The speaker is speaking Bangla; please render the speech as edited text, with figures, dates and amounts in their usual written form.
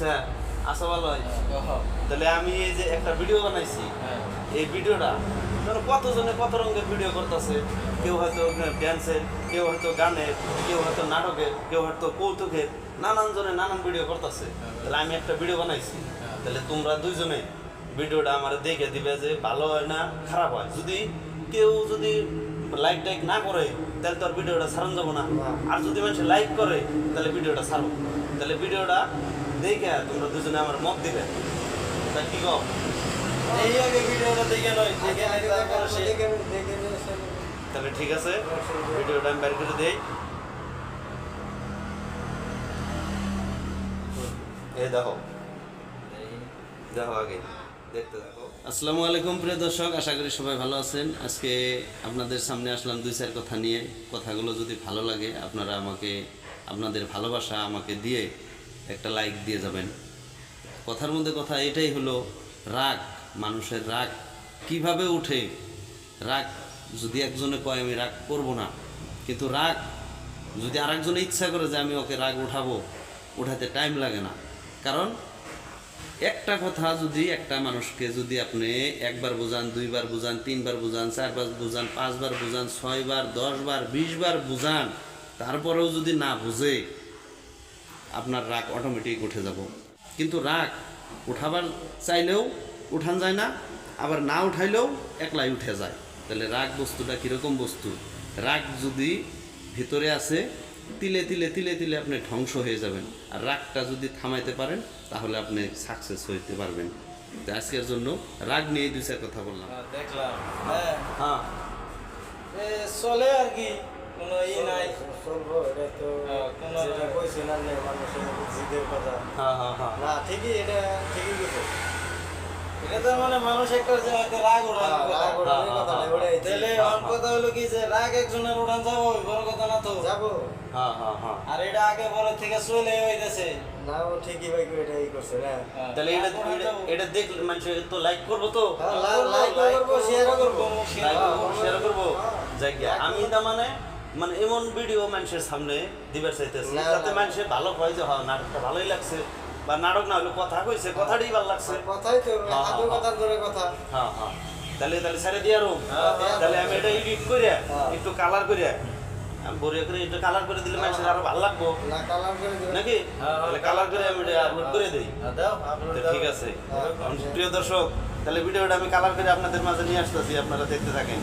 আচ্ছা আচ্ছা ভালো হয়। তাহলে আমি এই যে একটা ভিডিও বানাইছি, এই ভিডিওটা কতজনে কত রঙের ভিডিও করতেছে। কেউ হয়তো ড্যান্সের, কেউ হয়তো গানের, কেউ হয়তো নাটকের, কেউ হয়তো কৌতুকের, নানান জনে নানান ভিডিও করতেছে। তাহলে আমি একটা ভিডিও বানাইছি, তাহলে তোমরা দুইজনে ভিডিওটা আমার দেখে দিবে যে ভালো হয় না খারাপ হয়। যদি কেউ যদি লাইক টাইক না করে তাহলে তোর ভিডিওটা ছাড়ানো যাবো না, আর যদি মানুষ লাইক করে তাহলে ভিডিওটা ছাড়বো। তাহলে ভিডিওটা দেখে তোমরা দুজনে আমার মত দিবে, তা কি কও? এই আগে ভিডিওটা দেখে নয়, দেখে তারপরে সে তাহলে ঠিক আছে, ভিডিওটা আমি বের করে দেই। এই দেখো দেখো আগে দেখতে দেখো। আসসালামু আলাইকুম প্রিয় দর্শক, আশা করি সবাই ভালো আছেন। আজকে আপনাদের সামনে আসলাম দুই চার কথা নিয়ে। কথাগুলো যদি ভালো লাগে আপনারা আমাকে আপনাদের ভালোবাসা আমাকে দিয়ে একটা লাইক দিয়ে যাবেন। কথার মধ্যে কথা এটাই হলো, রাগ, মানুষের রাগ কিভাবে উঠে। রাগ যদি একজনে কয় আমি রাগ করব না, কিন্তু রাগ যদি আরেকজনে ইচ্ছা করে যে আমি ওকে রাগ উঠাবো, উঠাতে টাইম লাগে না। কারণ একটা কথা যদি একটা মানুষকে যদি আপনি একবার বোঝান, দুইবার বোঝান, তিনবার বোঝান, চারবার বোঝান, পাঁচবার বোঝান, 6 বার, 10 বার, 20 বার বোঝান, তারপরেও যদি না বুঝে, আপনার রাগ অটোমেটিক উঠে যাব। কিন্তু রাগ উঠাবার চাইলেও উঠান যায় না, আবার না উঠাইলেও একলাই উঠে যায়। তাহলে রাগ বস্তুটা কীরকম বস্তু? রাগ যদি ভিতরে আসে, তিলে তিলে তিলে তিলে আপনি ধ্বংস হয়ে যাবেন। আর রাগটা যদি থামাইতে পারেন তাহলে আপনি সাকসেস হইতে পারবেন। তো আজকের জন্য রাগ নিয়ে দুই চার কথা বললাম। দেখলাম হ্যাঁ চলে আর কি, কোনো ই নাই। চলবো, এটা তো কোনো যেটা কইছেন আপনি মানুষের জিদের কথা। হ্যাঁ হ্যাঁ হ্যাঁ না ঠিকই, এটা ঠিকই কইছেন। এটা তো মানে মানুষ একটা যে হয়তো রাগ ওঠানোর কথা। রাগ ওঠানোর কথা না, ওটাই ঠিক। তাহলে আমার কথা হলো কি যে রাগ একজনের উঠান যাবো, বড় কথা না তো। যাবো হ্যাঁ হ্যাঁ হ্যাঁ। আর এটা আগে পরে থেকে চলে হইতেছে। না, ও ঠিকই ভাই এটাই করছে না। তাহলে এটা দেখলে মানুষ তো লাইক করবো, তো লাইক করবো, শেয়ারও করবো। শেয়ার করবো। যাই গিয়া, আমি তা মানে এমন ভিডিও মানুষের সামনে দিবার চাইতেছি না, যাতে না। মানুষের ভালো হয়, যে হ্যাঁ নাটকটা ভালোই লাগছে, বা নাটক না হলে কথা কইছে, কথাটাই ভালো লাগছে। কথাই তো, হ্যাঁ, আদৌ হ্যাঁ। কথার ধরে কথা। হ্যাঁ হ্যাঁ। তাহলে ছেড়ে দিয়ে আরো, হ্যাঁ। তাহলে আমি এটা এডিট করিয়া হ্যাঁ। একটু কালার করিয়া, আমি বড়িয়া করে একটু কালার করে দিলে মানুষের আরো ভালো লাগবো না, কালার করে দিবেন। নাকি? তাহলে কালার করে আমি এটা আপলোড করে দিই। দাও তো ঠিক আছে প্রিয় দর্শক, তাহলে ভিডিওটা আমি কালার করে আপনাদের মাঝে নিয়ে আসতেছি, আপনারা দেখতে থাকেন।